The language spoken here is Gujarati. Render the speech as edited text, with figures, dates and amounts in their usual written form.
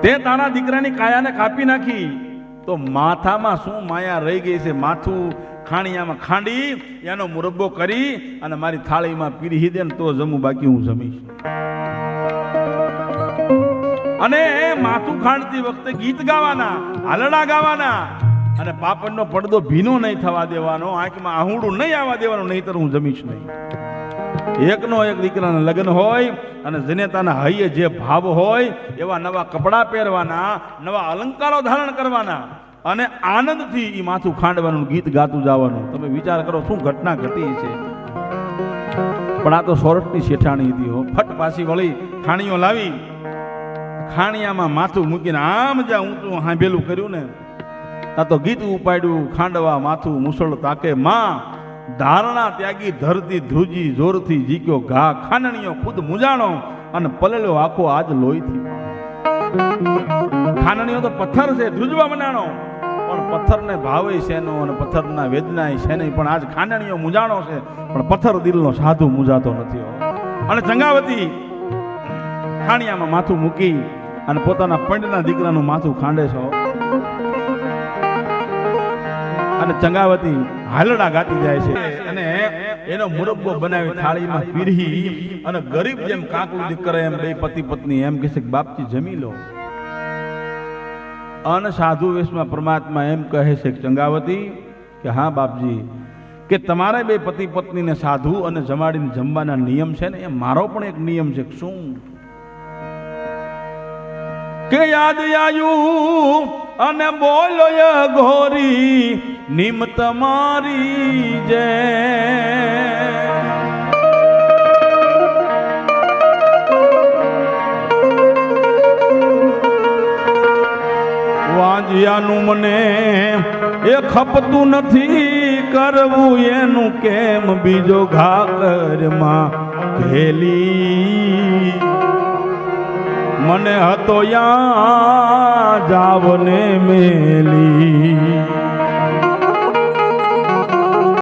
તે તારા દીકરાની કાયાને કાપી નાખી તો માથામાં શું માયા રહી ગઈ છે? માથું ખાણિયામાં ખાંડી એનો મુરબ્બો કરી અને મારી થાળીમાં પીરી દે ને તો જમું, બાકી હું જમીશ. અને માથું ખાંડતી વખતે ગીત ગાવાના, હાલડા ગાવાના અને પાપડનો પડદો ભીનો નહીં થવા દેવાનો, આંખમાં આહુડું નહીં આવવા દેવાનું, નહીંતર હું જમીશ નહીં. એકનો એક દીકરાના લગ્ન હોય અને જનેતાના હૈયે જે ભાવ હોય એવા નવા કપડાં પહેરવાના, નવા અલંકારો ધારણ કરવાના અને આનંદથી એ માથું ખાંડવાનું, ગીત ગાતું જવાનું. તમે વિચાર કરો શું ઘટના ઘટી છે. પણ આ તો સોરઠની શેઠાણી હતી હો. ફટ પાછી વળી ખાણીઓ લાવી, ખાણિયામાં માથું મૂકીને આમ જ્યાં ઊંચું હાંભેલું કર્યું ને, આ તો ગીત ઉપાડ્યું, ખાંડવા માથું મુસળ તાકે માં, ધારણા ત્યાગી ધરતી ધ્રુજી, જોરથી જીક્યો ઘા, ખાનણીઓ ખુદ મુજાણો અને પલળ્યો આખો આજ લોહીથી. ખાનણીઓ તો પથ્થર છે, ધ્રુજવા બનાણો, પણ પથ્થરને ભાવે શેનો અને પથ્થરના વેદના છે નહીં. પણ આજ ખાનણીઓ મુજાણો છે, પણ પથ્થર દિલનો સાધુ મુજાતો નથી. અને ચંગાવતી ખાણિયામાં માથું મૂકી અને પોતાના પંડના દીકરાનું માથું ખાંડે છો. અને ચંગાવતી હાલડા ગાતી જાય છે અને એનો મુરબ્બો બનાવી થાળીમાં પીરહી અને ગરીબ જેમ કાકુડી કરે એમ બે પતિ પત્ની એમ કહે છે કે બાપજી જમી લો. અને સાધુ વેશમાં પરમાત્મા એમ કહે છે કે ચંગાવતી કે હા બાપજી, કે તમારે બે પતિ પત્નીને સાધુ અને જમાડીને જમવાના નિયમ છે ને, એ મારો પણ એક નિયમ છે. શું કે યાદ આયું અને બોલો ઘોરી નિમ તમારી જય, વાંજિયાનું મને એ ખપતું નથી, કરવું એનું કેમ બીજો ઘાકરમાં ઘેલી, મને હતો યા જાવને મેલી.